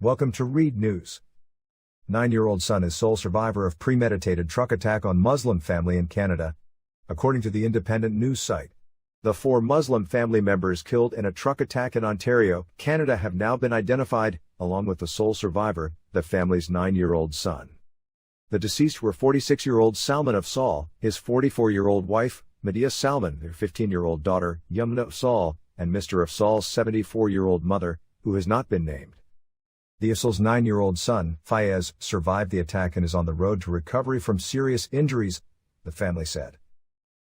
Welcome to Read News. 9-year-old son is sole survivor of premeditated truck attack on Muslim family in Canada. According to the independent news site, the 4 Muslim family members killed in a truck attack in Ontario, Canada have now been identified, along with the sole survivor, the family's 9-year-old son. The deceased were 46-year-old Salman Afzal, his 44-year-old wife, Medea Salman, their 15-year-old daughter, Yumna Afzal, and Mr. Afzal's 74-year-old mother, who has not been named. The Afzal's 9-year-old son, Fayez, survived the attack and is on the road to recovery from serious injuries, the family said.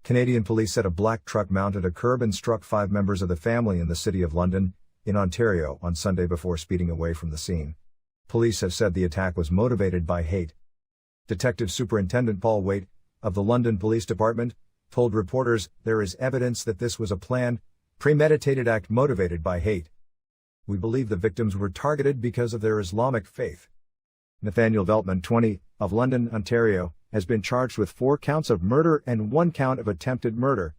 Canadian police said a black truck mounted a curb and struck 5 members of the family in the city of London, in Ontario, on Sunday before speeding away from the scene. Police have said the attack was motivated by hate. Detective Superintendent Paul Waite, of the London Police Department, told reporters there is evidence that this was a planned, premeditated act motivated by hate. We believe the victims were targeted because of their Islamic faith. Nathaniel Veltman, 20, of London, Ontario, has been charged with 4 counts of murder and 1 count of attempted murder.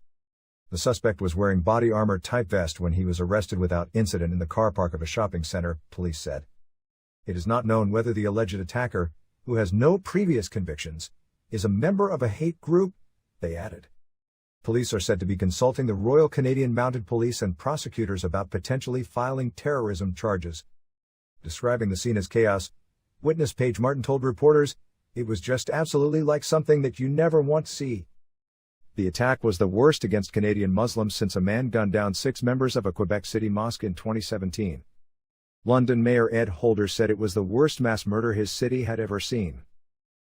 The suspect was wearing body armor type vest when he was arrested without incident in the car park of a shopping center, police said. It is not known whether the alleged attacker, who has no previous convictions, is a member of a hate group, they added. Police are said to be consulting the Royal Canadian Mounted Police and prosecutors about potentially filing terrorism charges. Describing the scene as chaos, witness Paige Martin told reporters, "It was just absolutely like something that you never want to see." The attack was the worst against Canadian Muslims since a man gunned down 6 members of a Quebec City mosque in 2017. London Mayor Ed Holder said it was the worst mass murder his city had ever seen.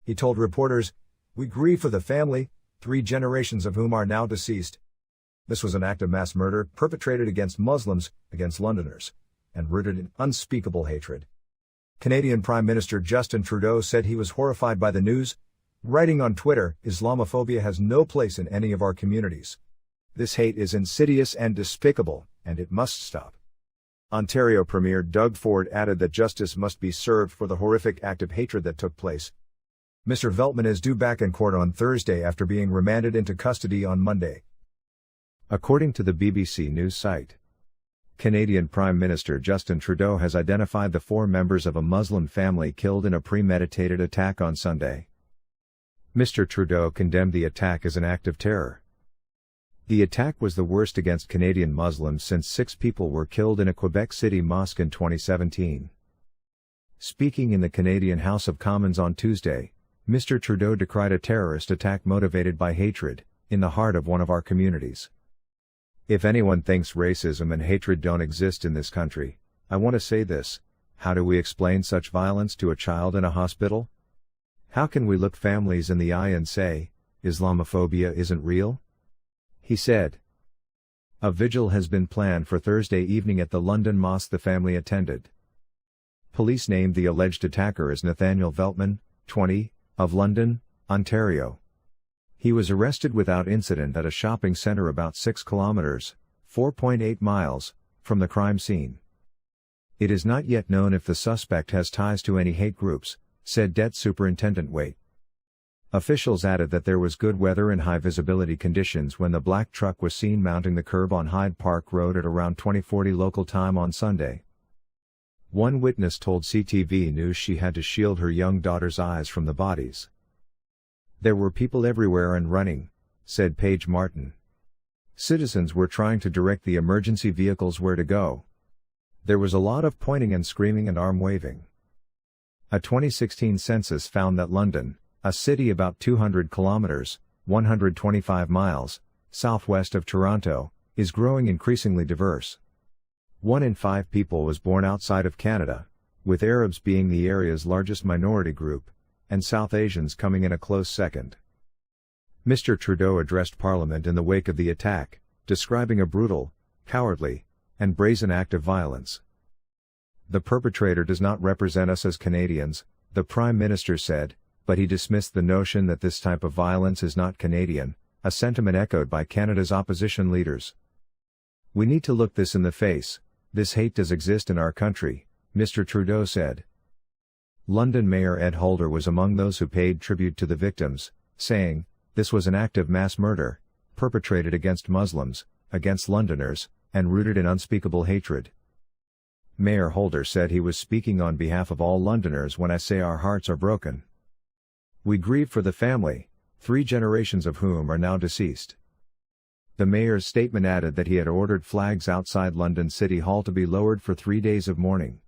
He told reporters, "We grieve for the family, 3 generations of whom are now deceased. This was an act of mass murder perpetrated against Muslims, against Londoners, and rooted in unspeakable hatred." Canadian Prime Minister Justin Trudeau said he was horrified by the news, writing on Twitter, "Islamophobia has no place in any of our communities. This hate is insidious and despicable, and it must stop." Ontario Premier Doug Ford added that justice must be served for the horrific act of hatred that took place. Mr. Veltman is due back in court on Thursday after being remanded into custody on Monday. According to the BBC News site, Canadian Prime Minister Justin Trudeau has identified the 4 members of a Muslim family killed in a premeditated attack on Sunday. Mr. Trudeau condemned the attack as an act of terror. The attack was the worst against Canadian Muslims since 6 people were killed in a Quebec City mosque in 2017. Speaking in the Canadian House of Commons on Tuesday, Mr. Trudeau decried a terrorist attack motivated by hatred, in the heart of one of our communities. "If anyone thinks racism and hatred don't exist in this country, I want to say this: how do we explain such violence to a child in a hospital? How can we look families in the eye and say, Islamophobia isn't real?" he said. A vigil has been planned for Thursday evening at the London mosque the family attended. Police named the alleged attacker as Nathaniel Veltman, 20, of London, Ontario. He was arrested without incident at a shopping center about 6 kilometers, 4.8 miles, from the crime scene. It is not yet known if the suspect has ties to any hate groups, said Det Superintendent Waite. Officials added that there was good weather and high visibility conditions when the black truck was seen mounting the curb on Hyde Park Road at around 20:40 local time on Sunday. One witness told CTV News she had to shield her young daughter's eyes from the bodies. "There were people everywhere and running," said Paige Martin. "Citizens were trying to direct the emergency vehicles where to go. There was a lot of pointing and screaming and arm waving." A 2016 census found that London, a city about 200 kilometers, 125 miles, southwest of Toronto, is growing increasingly diverse. 1 in 5 people was born outside of Canada, with Arabs being the area's largest minority group, and South Asians coming in a close second. Mr. Trudeau addressed Parliament in the wake of the attack, describing a brutal, cowardly, and brazen act of violence. "The perpetrator does not represent us as Canadians," the Prime Minister said, but he dismissed the notion that this type of violence is not Canadian, a sentiment echoed by Canada's opposition leaders. "We need to look this in the face. This hate does exist in our country," Mr. Trudeau said. London Mayor Ed Holder was among those who paid tribute to the victims, saying, "This was an act of mass murder, perpetrated against Muslims, against Londoners, and rooted in unspeakable hatred." Mayor Holder said he was speaking on behalf of all Londoners when I say our hearts are broken. We grieve for the family, 3 generations of whom are now deceased. The mayor's statement added that he had ordered flags outside London City Hall to be lowered for 3 days of mourning.